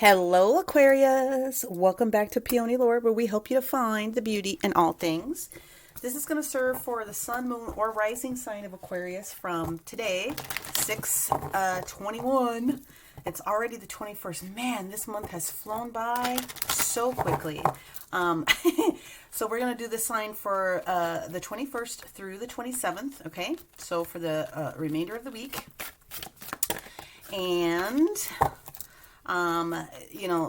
Hello, Aquarius. Welcome back to PeonyLore, where we help you to find the beauty in all things. This is going to serve for the sun, moon, or rising sign of Aquarius from today, 6/21. It's already the 21st. Man, this month has flown by so quickly. So we're going to do the sign for the 21st through the 27th, okay? So for the remainder of the week. And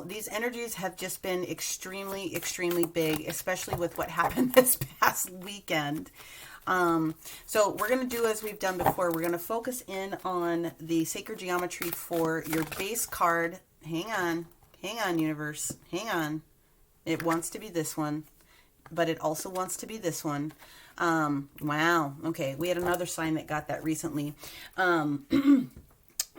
these energies have just been extremely, extremely big, especially with what happened this past weekend. So we're going to do as we've done before. We're going to focus in on the sacred geometry for your base card. Hang on, universe. Hang on. It wants to be this one, but it also wants to be this one. Wow. Okay. We had another sign that got that recently.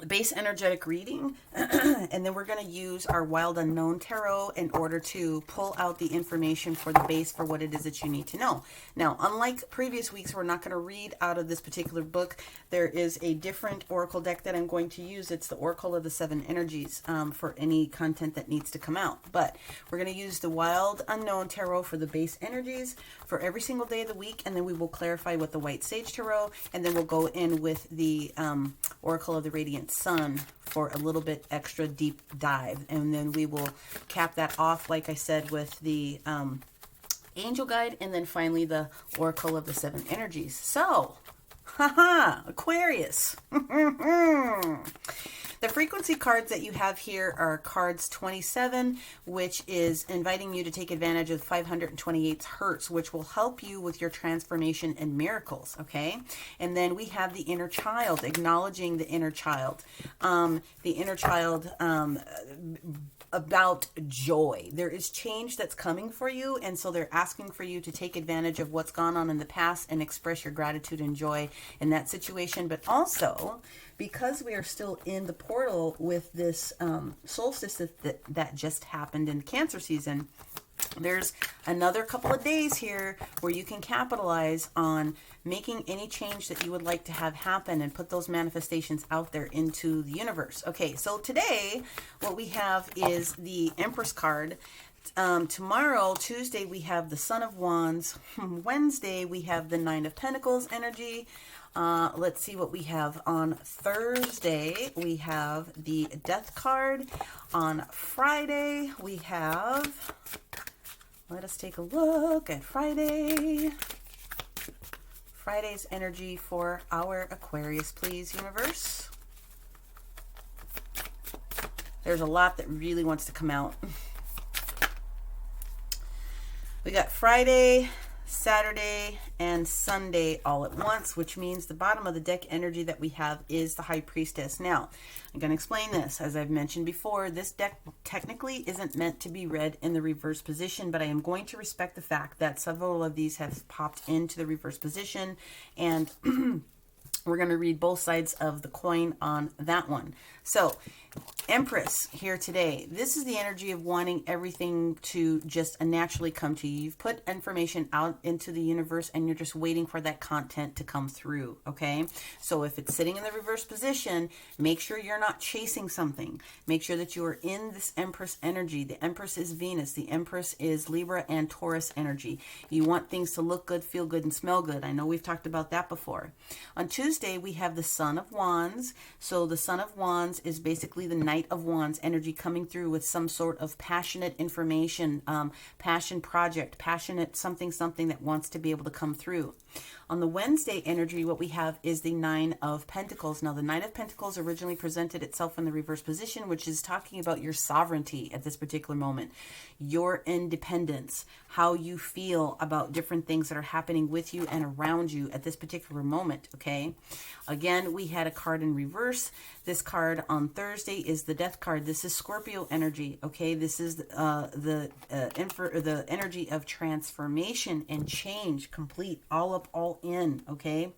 Base energetic reading, and then we're going to use our Wild Unknown Tarot in order to pull out the information for the base for what it is that you need to know. Now, unlike previous weeks, we're not going to read out of this particular book. There is a different oracle deck that I'm going to use. It's the Oracle of the Seven Energies for any content that needs to come out. But we're going to use the Wild Unknown Tarot for the base energies for every single day of the week, and then we will clarify with the White Sage Tarot, and then we'll go in with the Oracle of the Radiant Sun for a little bit extra deep dive, and then we will cap that off, like I said, with the angel guide, and then finally the Oracle of the Seven Energies. So, Aquarius. The frequency cards that you have here are cards 27, which is inviting you to take advantage of 528 hertz, which will help you with your transformation and miracles, okay? And then we have the inner child, acknowledging the inner child. About joy. There is change that's coming for you, and so they're asking for you to take advantage of what's gone on in the past and express your gratitude and joy in that situation. But also, because we are still in the portal with this solstice that just happened in Cancer season, there's another couple of days here where you can capitalize on making any change that you would like to have happen and put those manifestations out there into the universe. Okay, so today what we have is the Empress card. Tomorrow, Tuesday, we have the Son of Wands. Wednesday, we have the Nine of Pentacles energy. Let's see what we have on Thursday. We have the Death card. On Friday, we have... Let us take a look at Friday. Friday's energy for our Aquarius, please, universe. There's a lot that really wants to come out. We got Friday, Saturday, and Sunday all at once, which means the bottom of the deck energy that we have is the High Priestess. Now, I'm going to explain this. As I've mentioned before, this deck technically isn't meant to be read in the reverse position, but I am going to respect the fact that several of these have popped into the reverse position, and we're going to read both sides of the coin on that one. So, Empress here today. This is the energy of wanting everything to just naturally come to you. You've put information out into the universe and you're just waiting for that content to come through, okay? So if it's sitting in the reverse position, make sure you're not chasing something. Make sure that you are in this Empress energy. The Empress is Venus. The Empress is Libra and Taurus energy. You want things to look good, feel good, and smell good. I know we've talked about that before. On Tuesday, we have the Son of Wands. So the Son of Wands is basically the Knight of Wands energy coming through with some sort of passionate information, passion project, passionate something that wants to be able to come through. On the Wednesday energy, what we have is the Nine of Pentacles. Now, the Nine of Pentacles originally presented itself in the reverse position, which is talking about your sovereignty at this particular moment, your independence, how you feel about different things that are happening with you and around you at this particular moment, okay? Again, we had a card in reverse. This card on Thursday is the Death card. This is Scorpio energy, okay? This is the energy of transformation and change, complete, all up, all in, okay?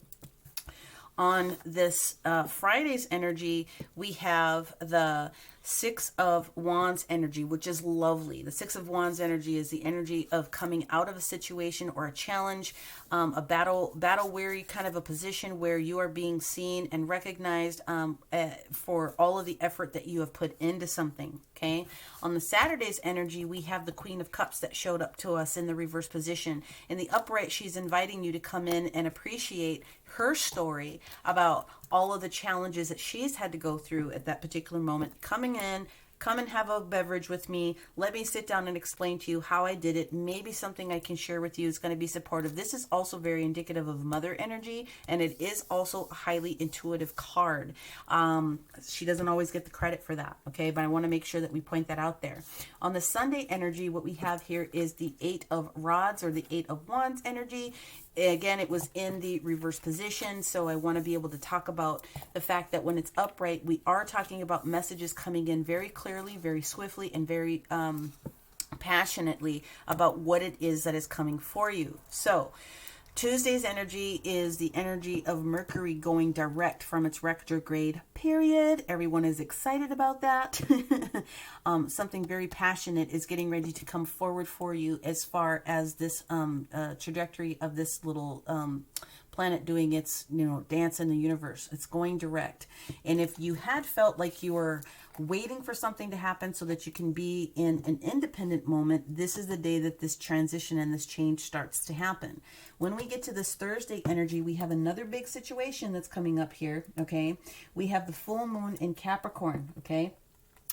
On this Friday's energy, we have the Six of Wands energy, which is lovely. The Six of Wands energy is the energy of coming out of a situation or a challenge, a battle weary kind of a position where you are being seen and recognized for all of the effort that you have put into something. Okay. On the Saturday's energy, we have the Queen of Cups that showed up to us in the reverse position. In the upright, she's inviting you to come in and appreciate her story about all of the challenges that she's had to go through at that particular moment. Coming in, come and have a beverage with me. Let me sit down and explain to you how I did it. Maybe something I can share with you is going to be supportive. This is also very indicative of mother energy, and it is also a highly intuitive card. She doesn't always get the credit for that, okay? But I want to make sure that we point that out there. On the Sunday energy, what we have here is the Eight of Rods, or the Eight of Wands energy. Again, it was in the reverse position, so I want to be able to talk about the fact that when it's upright, we are talking about messages coming in very clearly, very swiftly, and very passionately about what it is that is coming for you. So Tuesday's energy is the energy of Mercury going direct from its retrograde period. Everyone is excited about that. Something very passionate is getting ready to come forward for you as far as this trajectory of this little planet doing its dance in the universe. It's going direct. And if you had felt like you were waiting for something to happen so that you can be in an independent moment, this is the day that this transition and this change starts to happen. When we get to this Thursday energy, we have another big situation that's coming up here, okay? We have the full moon in Capricorn, okay?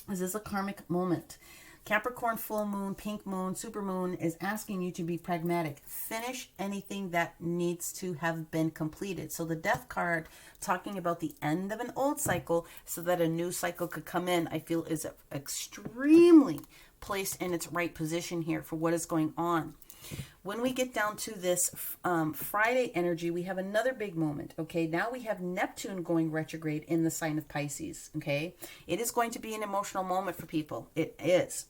This is a karmic moment. Capricorn full moon, pink moon, super moon is asking you to be pragmatic. Finish anything that needs to have been completed. So the Death card, talking about the end of an old cycle so that a new cycle could come in, I feel is extremely placed in its right position here for what is going on. When we get down to this Friday energy, we have another big moment, okay? Now we have Neptune going retrograde in the sign of Pisces, okay? It is going to be an emotional moment for people. It is.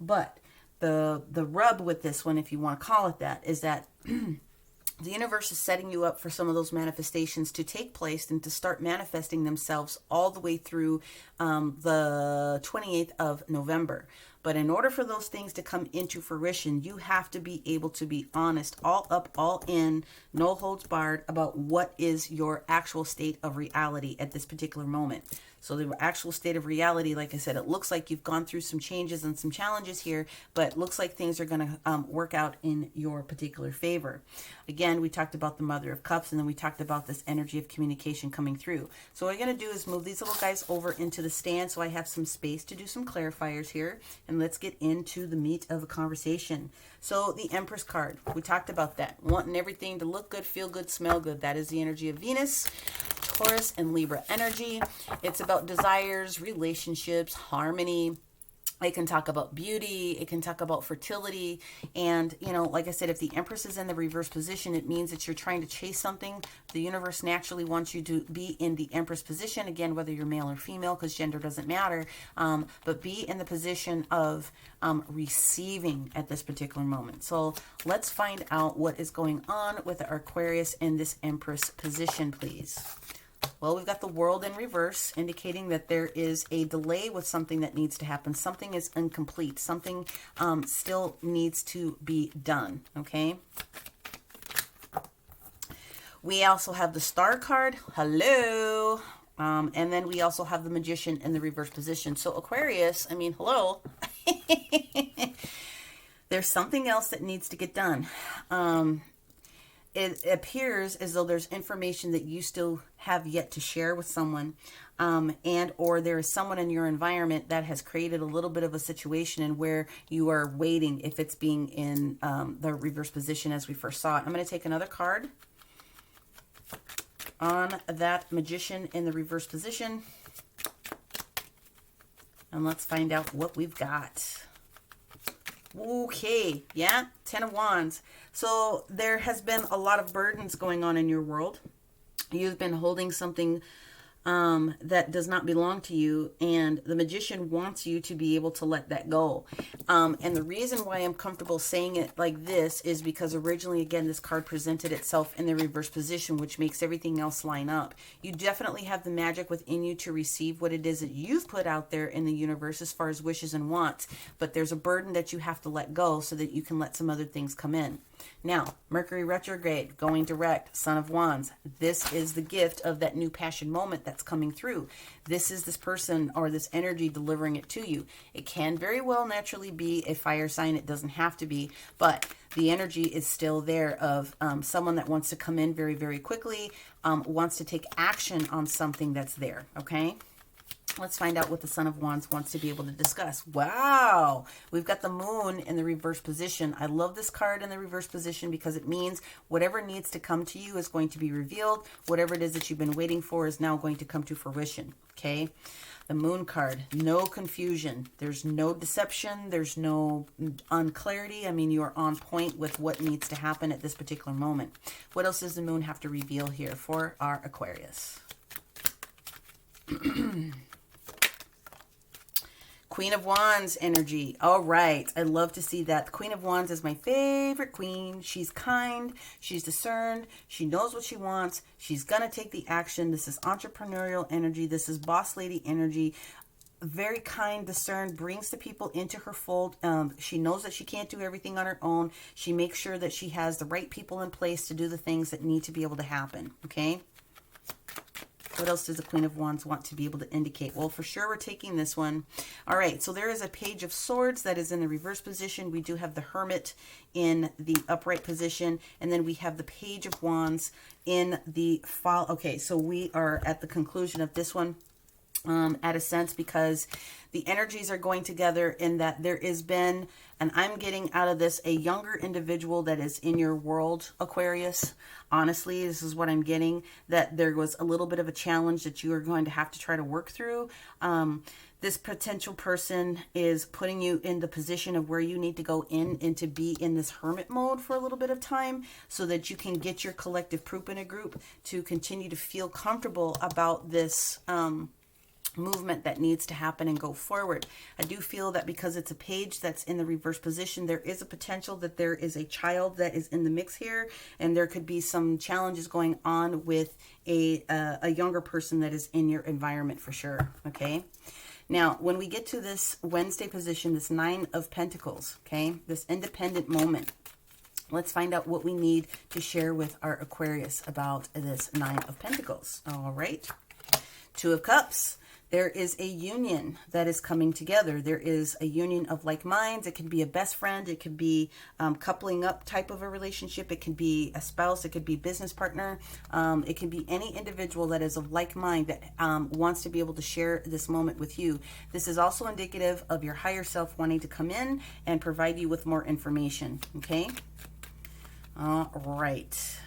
But the rub with this one, if you want to call it that, is that the universe is setting you up for some of those manifestations to take place and to start manifesting themselves all the way through the 28th of November. But in order for those things to come into fruition, you have to be able to be honest, all up, all in, no holds barred about what is your actual state of reality at this particular moment. So the actual state of reality, like I said, it looks like you've gone through some changes and some challenges here, but it looks like things are going to work out in your particular favor. Again, we talked about the Mother of Cups, and then we talked about this energy of communication coming through. So what I'm going to do is move these little guys over into the stand so I have some space to do some clarifiers here, and let's get into the meat of the conversation. So the Empress card, we talked about that. Wanting everything to look good, feel good, smell good. That is the energy of Venus, Taurus, and Libra energy. It's about desires, relationships, harmony. It can talk about beauty. It can talk about fertility. And, like I said, if the Empress is in the reverse position, it means that you're trying to chase something. The universe naturally wants you to be in the Empress position. Again, whether you're male or female, because gender doesn't matter. But be in the position of receiving at this particular moment. So let's find out what is going on with the Aquarius in this Empress position, please. Well, we've got the World in reverse, indicating that there is a delay with something that needs to happen. Something is incomplete. Something still needs to be done, okay? We also have the Star card. Hello. And then we also have the Magician in the reverse position. So Aquarius, hello. There's something else that needs to get done. It appears as though there's information that you still have yet to share with someone, and or there is someone in your environment that has created a little bit of a situation and where you are waiting if it's being in the reverse position as we first saw it. I'm going to take another card on that Magician in the reverse position, and let's find out what we've got. Okay, yeah, 10 of Wands. So there has been a lot of burdens going on in your world. You've been holding something that does not belong to you, and the magician wants you to be able to let that go. And the reason why I'm comfortable saying it like this is because originally, again, this card presented itself in the reverse position, which makes everything else line up. You definitely have the magic within you to receive what it is that you've put out there in the universe as far as wishes and wants, but there's a burden that you have to let go so that you can let some other things come in. Now, Mercury retrograde, going direct, Son of Wands. This is the gift of that new passion moment that's coming through. This is this person or this energy delivering it to you. It can very well naturally be a fire sign. It doesn't have to be, but the energy is still there of someone that wants to come in very, very quickly, wants to take action on something that's there, okay? Let's find out what the Son of Wands wants to be able to discuss. Wow, we've got the Moon in the reverse position. I love this card in the reverse position because it means whatever needs to come to you is going to be revealed. Whatever it is that you've been waiting for is now going to come to fruition, okay? The Moon card, no confusion. There's no deception. There's no unclarity. I mean, you are on point with what needs to happen at this particular moment. What else does the Moon have to reveal here for our Aquarius? Queen of Wands energy. All right. I love to see that. The Queen of Wands is my favorite queen. She's kind. She's discerned. She knows what she wants. She's going to take the action. This is entrepreneurial energy. This is boss lady energy. Very kind, discerned, brings the people into her fold. She knows that she can't do everything on her own. She makes sure that she has the right people in place to do the things that need to be able to happen. Okay. What else does the Queen of Wands want to be able to indicate? Well, for sure, we're taking this one. All right, so there is a Page of Swords that is in the reverse position. We do have the Hermit in the upright position, and then we have the Page of Wands in the fall. Okay, so we are at the conclusion of this one. At a sense, because the energies are going together in that there has been, and I'm getting out of this, a younger individual that is in your world, Aquarius. Honestly, this is what I'm getting, that there was a little bit of a challenge that you are going to have to try to work through. This potential person is putting you in the position of where you need to go in and to be in this hermit mode for a little bit of time so that you can get your collective poop in a group to continue to feel comfortable about this movement that needs to happen and go forward. I do feel that because it's a page that's in the reverse position, there is a potential that there is a child that is in the mix here, and there could be some challenges going on with a younger person that is in your environment for sure. Okay. Now, when we get to this Wednesday position, this Nine of Pentacles, okay, this independent moment, let's find out what we need to share with our Aquarius about this Nine of Pentacles. All right. Two of Cups. There is a union that is coming together. There is a union of like minds. It can be a best friend. It could be coupling up type of a relationship. It could be a spouse. It could be business partner. It can be any individual that is of like mind that wants to be able to share this moment with you. This is also indicative of your higher self wanting to come in and provide you with more information. Okay. All right.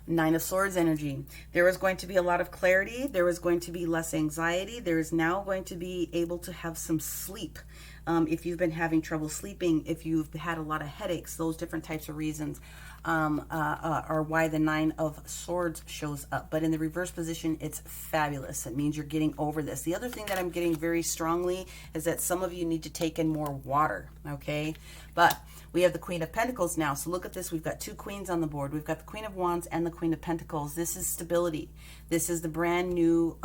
Nine of Swords energy. There is going to be a lot of clarity. There is going to be less anxiety. There is now going to be able to have some sleep. If you've been having trouble sleeping, if you've had a lot of headaches, those different types of reasons are why the Nine of Swords shows up. But in the reverse position, it's fabulous. It means you're getting over this. The other thing that I'm getting very strongly is that some of you need to take in more water, okay? But we have the Queen of Pentacles now. So look at this. We've got two queens on the board. We've got the Queen of Wands and the Queen of Pentacles. This is stability. This is the brand new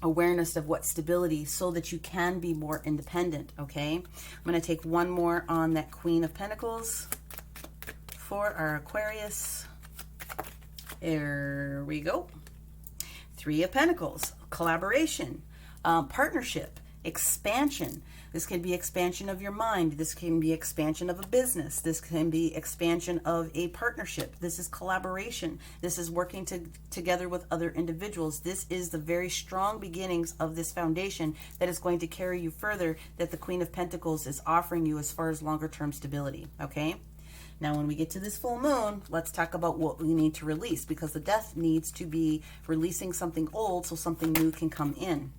awareness of what stability, so that you can be more independent, okay? I'm going to take one more on that Queen of Pentacles for our Aquarius. There we go. Three of Pentacles, collaboration, partnership, expansion. This can be expansion of your mind. This can be expansion of a business. This can be expansion of a partnership. This is collaboration. This is working together with other individuals. This is the very strong beginnings of this foundation that is going to carry you further, that the Queen of Pentacles is offering you as far as longer term stability, okay? Now, when we get to this full moon, let's talk about what we need to release, because the Death needs to be releasing something old so something new can come in.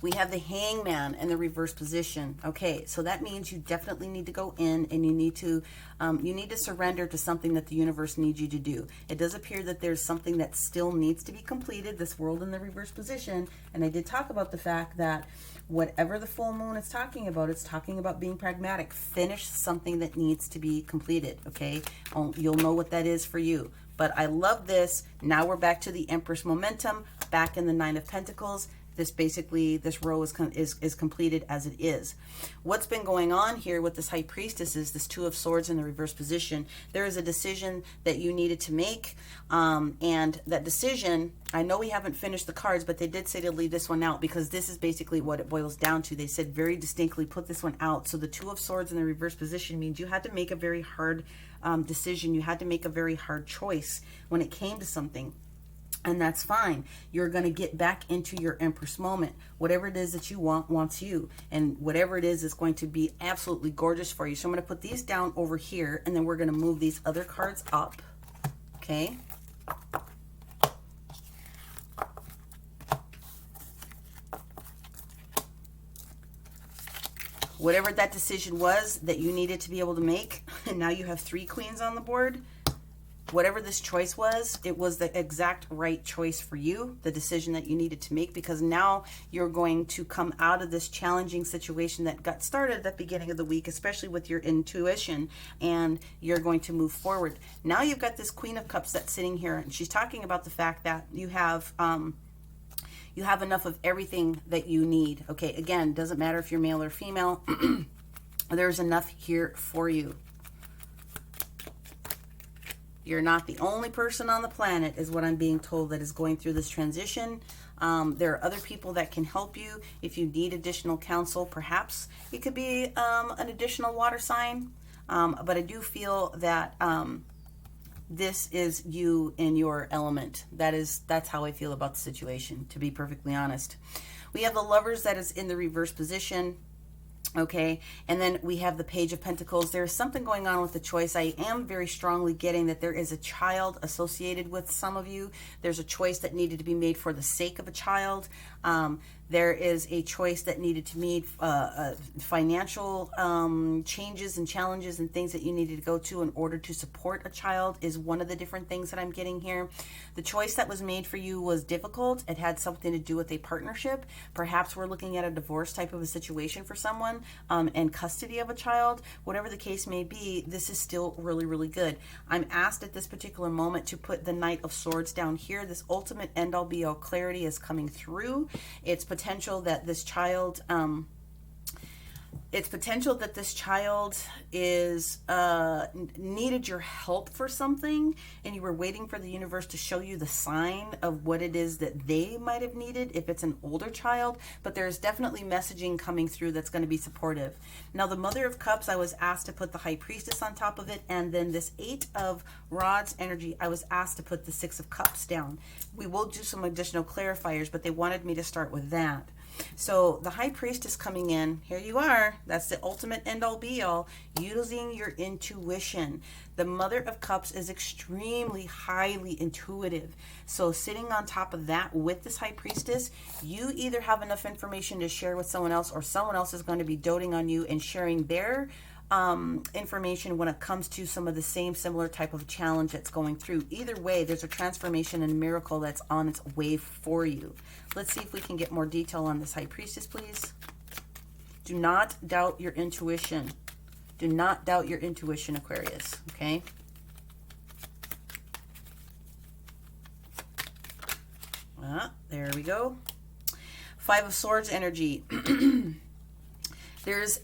We have the Hangman in the reverse position. Okay, so that means you definitely need to go in and you need to surrender to something that the universe needs you to do. It does appear that there's something that still needs to be completed, this World in the reverse position, and I did talk about the fact that whatever the full moon is talking about, it's talking about being pragmatic. Finish something that needs to be completed, okay? You'll know what that is for you. But I love this. Now we're back to the Empress momentum, back in the Nine of Pentacles. This row is completed as it is. What's been going on here with this High Priestess is this Two of Swords in the reverse position. There is a decision that you needed to make, and that decision, I know we haven't finished the cards, but they did say to leave this one out because this is basically what it boils down to. They said very distinctly, put this one out. So the Two of Swords in the reverse position means you had to make a very hard decision. You had to make a very hard choice when it came to something. And that's fine. You're going to get back into your Empress moment. Whatever it is that you want, wants you. And whatever it is going to be absolutely gorgeous for you. So I'm going to put these down over here, and then we're going to move these other cards up. Okay? Whatever that decision was that you needed to be able to make, and now you have 3 queens on the board. Whatever this choice was, it was the exact right choice for you, the decision that you needed to make, because now you're going to come out of this challenging situation that got started at the beginning of the week, especially with your intuition, and you're going to move forward. Now you've got this Queen of Cups that's sitting here, and she's talking about the fact that you have enough of everything that you need. Okay, again, doesn't matter if you're male or female, there's enough here for you. You're not the only person on the planet, is what I'm being told, that is going through this transition. There are other people that can help you. If you need additional counsel, perhaps it could be an additional water sign. But I do feel that this is you in your element. That's how I feel about the situation, to be perfectly honest. We have the Lovers that is in the reverse position. Okay, and then we have the Page of Pentacles. There's something going on with the choice. I am very strongly getting that there is a child associated with some of you. There's a choice that needed to be made for the sake of a child. There is a choice that needed to meet financial changes and challenges and things that you needed to go to in order to support a child is one of the different things that I'm getting here. The choice that was made for you was difficult. It had something to do with a partnership. Perhaps we're looking at a divorce type of a situation for someone, and custody of a child. Whatever the case may be, this is still really, really good. I'm asked at this particular moment to put the Knight of Swords down here. This ultimate end-all be-all clarity is coming through. It's potential that this child is needed your help for something, and you were waiting for the universe to show you the sign of what it is that they might have needed if it's an older child. But there's definitely messaging coming through that's going to be supportive. Now the Mother of Cups, I was asked to put the High Priestess on top of it, and then this 8 of Rods energy, I was asked to put the 6 of Cups down. We will do some additional clarifiers, but they wanted me to start with that. So the High Priestess coming in, here you are. That's the ultimate end-all be-all, using your intuition. The Mother of Cups is extremely highly intuitive. So sitting on top of that with this High Priestess, you either have enough information to share with someone else, or someone else is going to be doting on you and sharing their information when it comes to some of the similar type of challenge that's going through. Either way, there's a transformation and a miracle that's on its way for you. Let's see if we can get more detail on this High Priestess, please. Do not doubt your intuition. Do not doubt your intuition, Aquarius, okay? There we go. 5 of Swords energy. There's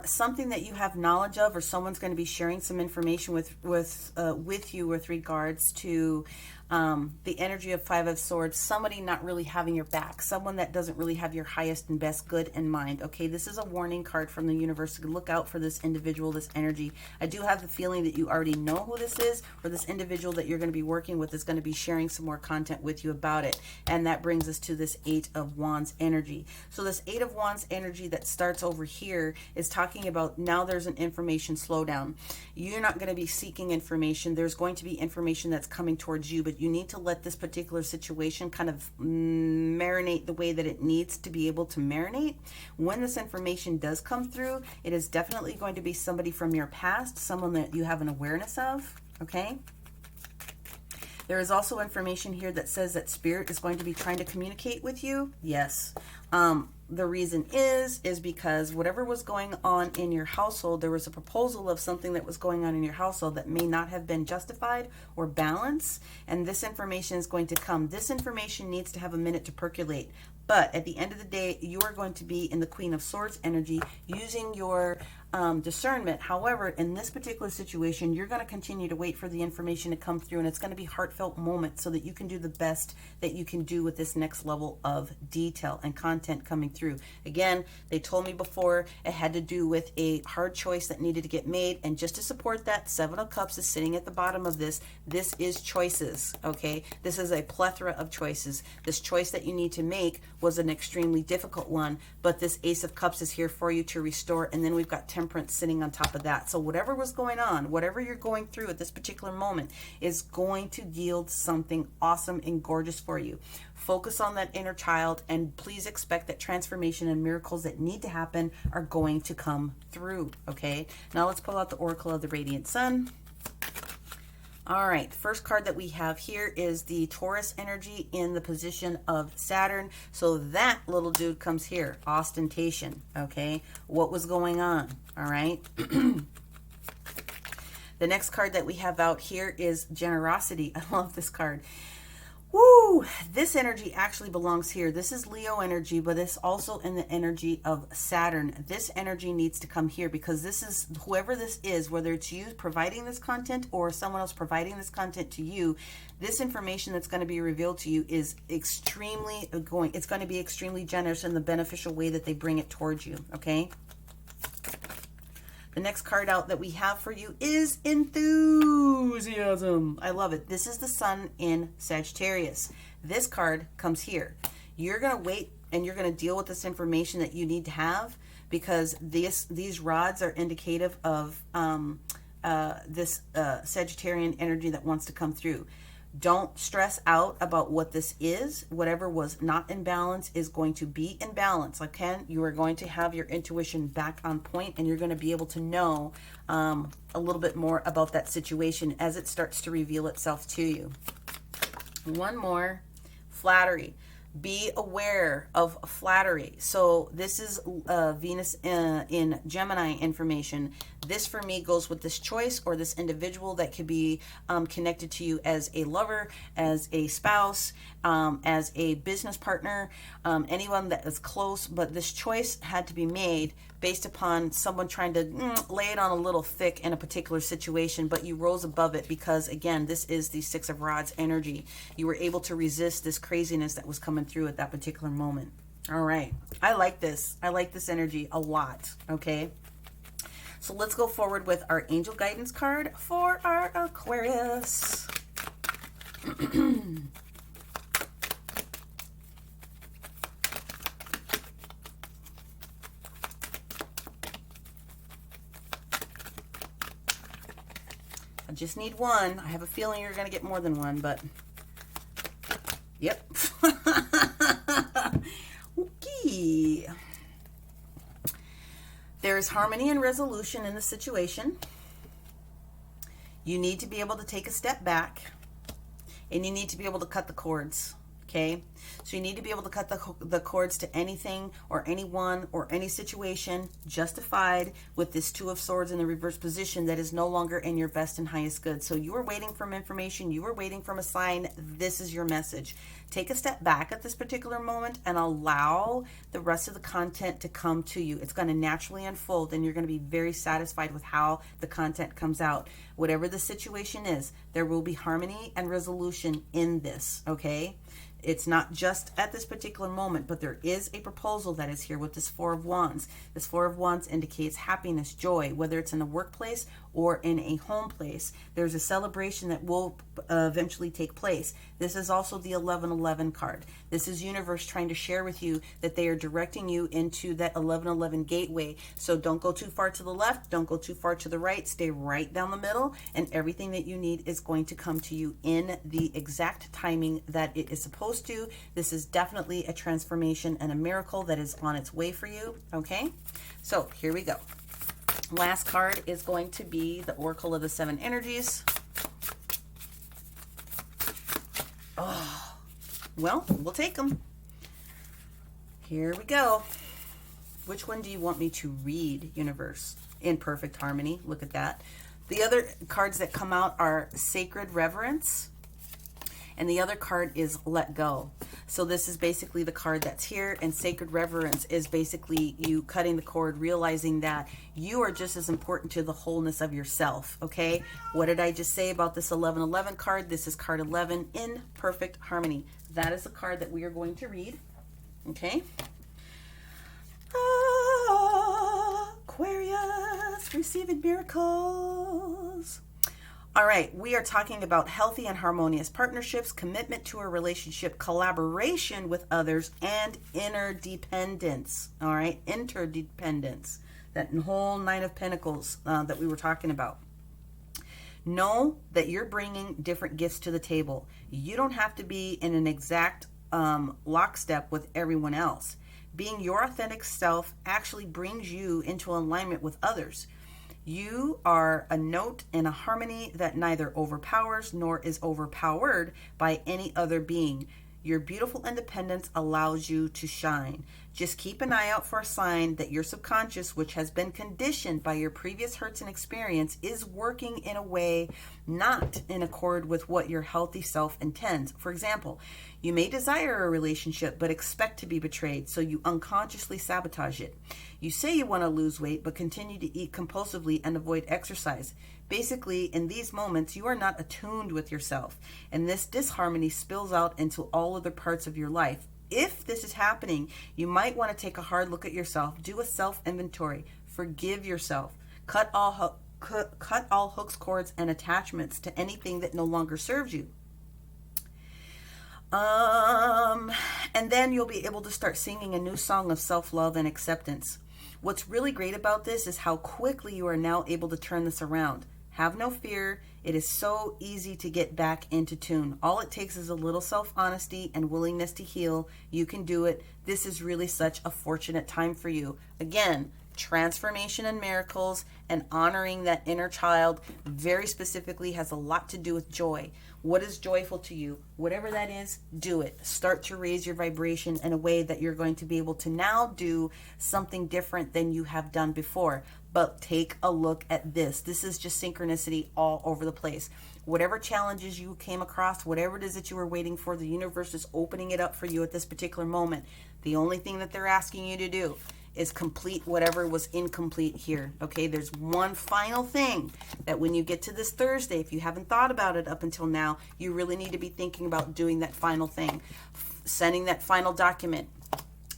something that you have knowledge of, or someone's going to be sharing some information with you with regards to the energy of 5 of Swords. Somebody not really having your back, someone that doesn't really have your highest and best good in mind. Okay, this is a warning card from the universe. Look out for this individual, this energy. I do have the feeling that you already know who this is, or this individual that you're going to be working with is going to be sharing some more content with you about it. And that brings us to this 8 of Wands energy. So this 8 of Wands energy that starts over here is talking about now there's an information slowdown. You're not going to be seeking information. There's going to be information that's coming towards you, but you need to let this particular situation kind of marinate the way that it needs to be able to marinate. When this information does come through, it is definitely going to be somebody from your past, someone that you have an awareness of, okay? There is also information here that says that Spirit is going to be trying to communicate with you. Yes. The reason is because whatever was going on in your household, there was a proposal of something that was going on in your household that may not have been justified or balanced, and this information is going to come. This information needs to have a minute to percolate. But at the end of the day, you are going to be in the Queen of Swords energy using your discernment. However, in this particular situation, you're going to continue to wait for the information to come through, and it's going to be heartfelt moments so that you can do the best that you can do with this next level of detail and content coming through. Again, they told me before it had to do with a hard choice that needed to get made, and just to support that, Seven of Cups is sitting at the bottom of this. This is choices, okay? This is a plethora of choices. This choice that you need to make was an extremely difficult one, but this Ace of Cups is here for you to restore, and then we've got Temperance sitting on top of that. So whatever was going on, whatever you're going through at this particular moment is going to yield something awesome and gorgeous for you. Focus on that inner child, and please expect that transformation and miracles that need to happen are going to come through, okay? Now let's pull out the Oracle of the Radiant Sun. All right, first card that we have here is the Taurus energy in the position of Saturn. So that little dude comes here, ostentation, okay? What was going on, all right? The next card that we have out here is generosity. I love this card. Woo! This energy actually belongs here. This is Leo energy, but it's also in the energy of Saturn. This energy needs to come here because this is, whoever this is, whether it's you providing this content or someone else providing this content to you, this information that's going to be revealed to you is it's going to be extremely generous in the beneficial way that they bring it towards you, okay? The next card out that we have for you is enthusiasm. I love it. This is the Sun in Sagittarius. This card comes here. You're going to wait and you're going to deal with this information that you need to have because these rods are indicative of this Sagittarian energy that wants to come through. Don't stress out about what this is. Whatever was not in balance is going to be in balance. Okay? You are going to have your intuition back on point, and you're going to be able to know a little bit more about that situation as it starts to reveal itself to you. One more, flattery. Be aware of flattery. So this is Venus in Gemini information. This for me goes with this choice or this individual that could be connected to you as a lover, as a spouse, as a business partner, anyone that is close. But this choice had to be made based upon someone trying to lay it on a little thick in a particular situation, but you rose above it because, again, this is the Six of Rods energy. You were able to resist this craziness that was coming through at that particular moment. All right. I like this. I like this energy a lot, okay? So let's go forward with our angel guidance card for our Aquarius. I just need one. I have a feeling you're going to get more than one, but yep. Okay. There is harmony and resolution in the situation. You need to be able to take a step back, and you need to be able to cut the cords. Okay, so you need to be able to cut the cords to anything or anyone or any situation justified with this Two of Swords in the reverse position that is no longer in your best and highest good. So you were waiting for information, you were waiting from a sign. This is your message. Take a step back at this particular moment and allow the rest of the content to come to you. It's going to naturally unfold, and you're going to be very satisfied with how the content comes out. Whatever the situation is, There will be harmony and resolution in this, okay? It's not just at this particular moment, but there is a proposal that is here with this Four of Wands. This Four of Wands indicates happiness, joy, whether it's in a workplace or in a home place. There's a celebration that will eventually take place. This is also the 1111 card. This is universe trying to share with you that they are directing you into that 1111 gateway. So don't go too far to the left, don't go too far to the right, stay right down the middle, and everything that you need is going to come to you in the exact timing that it is supposed to. This is definitely a transformation and a miracle that is on its way for you, okay? So here we go. Last card is going to be the Oracle of the Seven Energies. Oh, well, we'll take them. Here we go. Which one do you want me to read, universe? In perfect harmony. Look at that. The other cards that come out are Sacred Reverence, and the other card is Let Go. So this is basically the card that's here, and Sacred Reverence is basically you cutting the cord, realizing that you are just as important to the wholeness of yourself, okay? What did I just say about this 1111 card? This is card 11 in perfect harmony. That is the card that we are going to read, okay? Aquarius, receiving miracles. All right, we are talking about healthy and harmonious partnerships, commitment to a relationship, collaboration with others, and interdependence. All right, interdependence. That whole Nine of Pentacles that we were talking about. Know that you're bringing different gifts to the table. You don't have to be in an exact lockstep with everyone else. Being your authentic self actually brings you into alignment with others. You are a note in a harmony that neither overpowers nor is overpowered by any other being. Your beautiful independence allows you to shine. Just keep an eye out for a sign that your subconscious, which has been conditioned by your previous hurts and experience, is working in a way not in accord with what your healthy self intends. For example, you may desire a relationship but expect to be betrayed, so you unconsciously sabotage it. You say you want to lose weight but continue to eat compulsively and avoid exercise. Basically, in these moments, you are not attuned with yourself, and this disharmony spills out into all other parts of your life. If this is happening, you might want to take a hard look at yourself, do a self-inventory, forgive yourself, cut all hooks, cords, and attachments to anything that no longer serves you. And then you'll be able to start singing a new song of self-love and acceptance. What's really great about this is how quickly you are now able to turn this around. Have no fear. It is so easy to get back into tune. All it takes is a little self-honesty and willingness to heal. You can do it. This is really such a fortunate time for you. Again, transformation and miracles and honoring that inner child very specifically has a lot to do with joy. What is joyful to you? Whatever that is, do it. Start to raise your vibration in a way that you're going to be able to now do something different than you have done before. But take a look at this. This is just synchronicity all over the place. Whatever challenges you came across, whatever it is that you were waiting for, the universe is opening it up for you at this particular moment. The only thing that they're asking you to do is complete whatever was incomplete here. Okay, there's one final thing that when you get to this Thursday, if you haven't thought about it up until now, you really need to be thinking about doing that final thing. Sending that final document,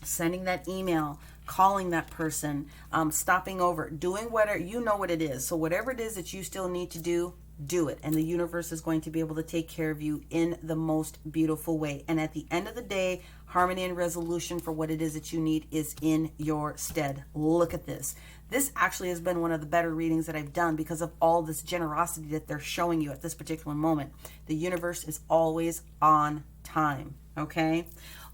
sending that email, calling that person, stopping over, doing whatever, you know what it is. So whatever it is that you still need to do, do it. And the universe is going to be able to take care of you in the most beautiful way. And at the end of the day, harmony and resolution for what it is that you need is in your stead. Look at this. This actually has been one of the better readings that I've done because of all this generosity that they're showing you at this particular moment. The universe is always on time. Okay?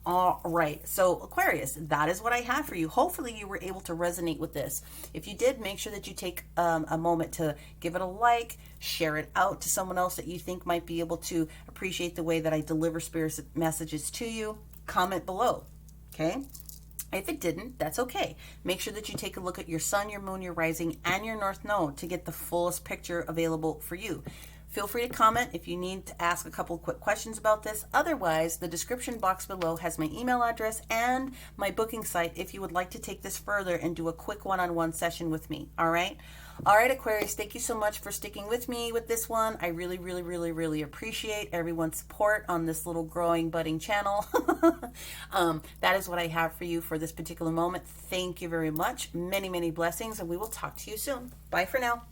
All right, so Aquarius, that is what I have for you. Hopefully you were able to resonate with this. If you did, make sure that you take a moment to give it a like, share it out to someone else that you think might be able to appreciate the way that I deliver spirit messages to you. Comment below, okay? If it didn't, that's okay. Make sure that you take a look at your sun, your moon, your rising, and your north node to get the fullest picture available for you. Feel free to comment if you need to ask a couple quick questions about this. Otherwise, the description box below has my email address and my booking site if you would like to take this further and do a quick one-on-one session with me. All right? All right, Aquarius, thank you so much for sticking with me with this one. I really, really, really, really appreciate everyone's support on this little growing, budding channel. That is what I have for you for this particular moment. Thank you very much. Many, many blessings, and we will talk to you soon. Bye for now.